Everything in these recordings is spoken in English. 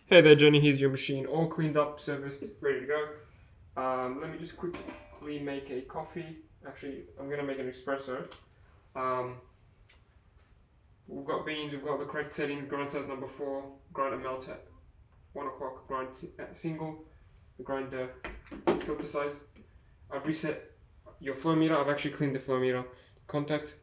Hey there, Jenny. Here's your machine, all cleaned up, serviced, ready to go. Let me just quickly make a coffee. Actually, I'm gonna make an espresso. Um, we've got beans, we've got the correct settings. Grind size number 4, grind and melt at 1 o'clock. Grind at single. The grinder filter size. I've reset your flow meter. I've actually cleaned the flow meter contact.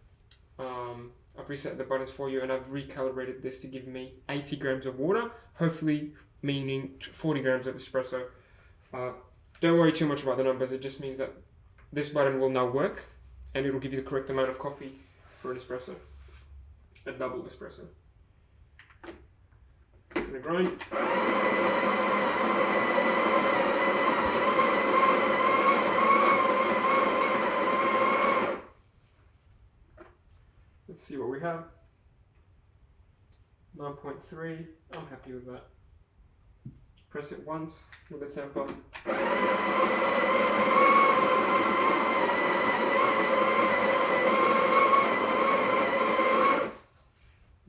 I've reset the buttons for you, and I've recalibrated this to give me 80 grams of water, hopefully meaning 40 grams of espresso. Don't worry too much about the numbers, it just means that this button will now work, and it'll give you the correct amount of coffee for an espresso, a double espresso. I'm gonna grind. Let's see what we have. 9.3. I'm happy with that. Press it once with the Tamper.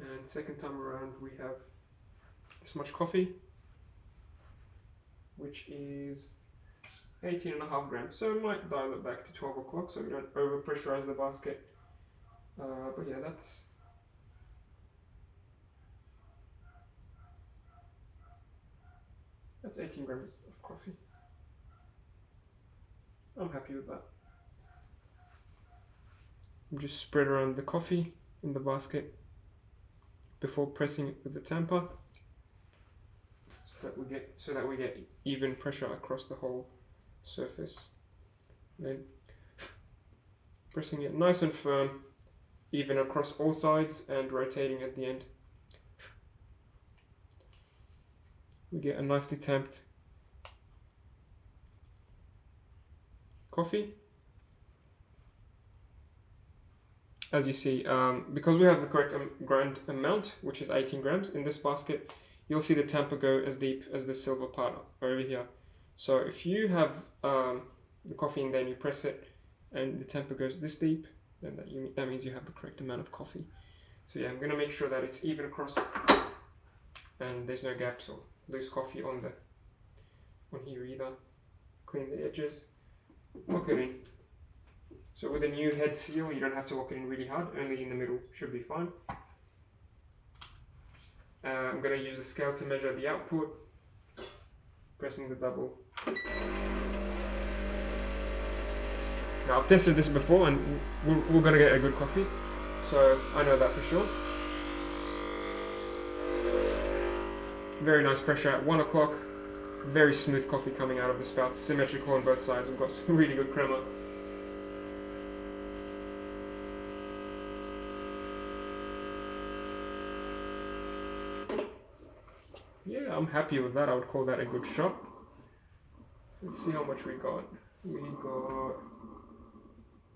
And second time around we have this much coffee, which is 18.5 grams. So I might dial it back to 12 o'clock so we don't over pressurize the basket. But yeah, that's 18 grams of coffee. I'm happy with that. Just spread around the coffee in the basket before pressing it with the tamper, so that we get even pressure across the whole surface. Then pressing it nice and firm, even across all sides, and rotating at the end. We get a nicely tamped coffee. As you see, because we have the correct grind amount, which is 18 grams in this basket, you'll see the tamper go as deep as the silver part over here. So if you have the coffee in there and you press it and the tamper goes this deep, then that means you have the correct amount of coffee. So yeah, I'm going to make sure that it's even across and there's no gaps or loose coffee on here either. Clean the edges, lock it in. So with a new head seal, you don't have to lock it in really hard, only in the middle should be fine. I'm going to use the scale to measure the output, pressing the double. Now I've tested this before and we're going to get a good coffee, so I know that for sure. Very nice pressure at 1 o'clock, very smooth coffee coming out of the spouts, symmetrical on both sides. We've got some really good crema. Yeah, I'm happy with that. I would call that a good shot. Let's see how much we got. We got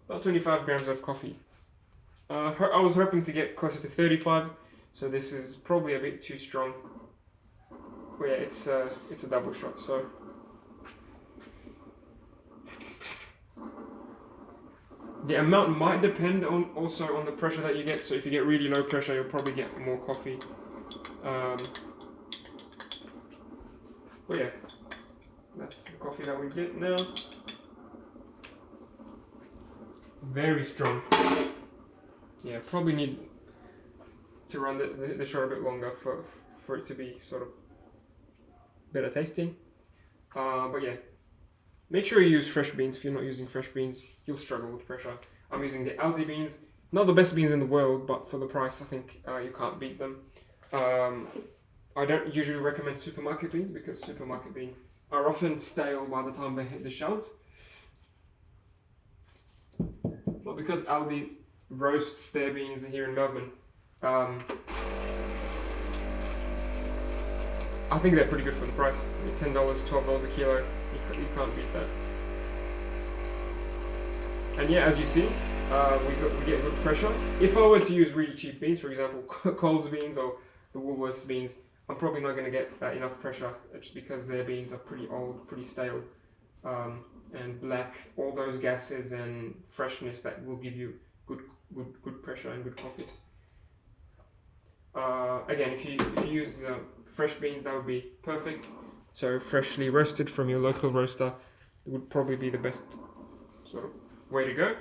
about 25 grams of coffee. I was hoping to get closer to 35, so this is probably a bit too strong. But yeah, it's a double shot, so. The amount might depend also on the pressure that you get, so if you get really low pressure, you'll probably get more coffee. But yeah, that's the coffee that we get now. Very strong. Yeah, probably need to run the shot a bit longer for it to be sort of better tasting. But yeah, make sure you use fresh beans. If you're not using fresh beans, you'll struggle with pressure. I'm using the Aldi beans. Not the best beans in the world, but for the price, I think you can't beat them. I don't usually recommend supermarket beans because supermarket beans are often stale by the time they hit the shelves. But because Aldi roasts their beans here in Melbourne, I think they're pretty good for the price. $10, $12 a kilo, you can't beat that. And yeah, as you see, we get good pressure. If I were to use really cheap beans, for example, Coles beans or the Woolworths beans, I'm probably not going to get enough pressure just because their beans are pretty old, pretty stale, and lack all those gases and freshness that will give you good pressure and good coffee. Again, if you use fresh beans, that would be perfect. So freshly roasted from your local roaster would probably be the best sort of way to go.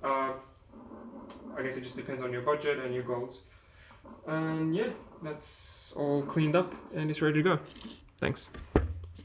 I guess it just depends on your budget and your goals. And yeah, that's all cleaned up and it's ready to go. Thanks.